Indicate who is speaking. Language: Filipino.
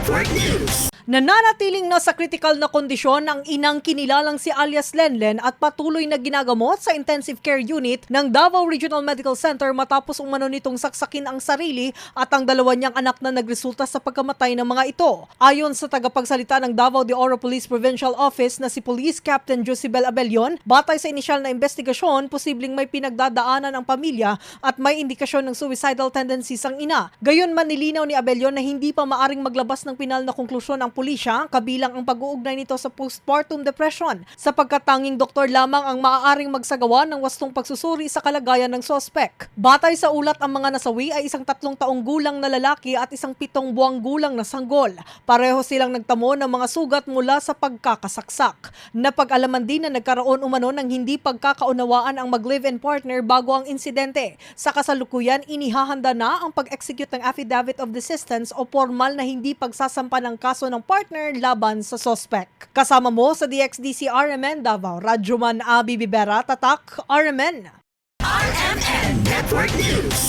Speaker 1: Network News.
Speaker 2: Nananatiling nasa critical na kondisyon ang inang kinilalang si alias Lenlen at patuloy na ginagamot sa intensive care unit ng Davao Regional Medical Center matapos umano nitong saksakin ang sarili at ang dalawa niyang anak na nagresulta sa pagkamatay ng mga ito. Ayon sa tagapagsalita ng Davao de Oro Police Provincial Office na si Police Captain Josibel Abellion, batay sa inisyal na investigasyon, posibleng may pinagdadaanan ang pamilya at may indikasyon ng suicidal tendencies ang ina. Gayunman nilinaw ni Abellion na hindi pa maaring maglabas ng pinal na konklusyon ang pulisya kabilang ang pag-uugnay nito sa postpartum depression sapagkat tanging doktor lamang ang maaaring magsagawa ng wastong pagsusuri sa kalagayan ng sospek. Batay sa ulat, ang mga nasawi ay isang 3 taong gulang na lalaki at isang 7 buwang gulang na sanggol. Pareho silang nagtamo ng mga sugat mula sa pagkakasaksak. Napag-alaman din na nagkaroon umano ng hindi pagkakaunawaan ang mag-live-in partner bago ang insidente. Sa kasalukuyan, inihahanda na ang pag-execute ng affidavit of desistance o formal na hindi pagsasampa ng kaso ng partner laban sa sospek. Kasama mo sa DXDC RMN Davao, Radyoman Abi Bibera, Tatak RMN.
Speaker 1: RMN Network News.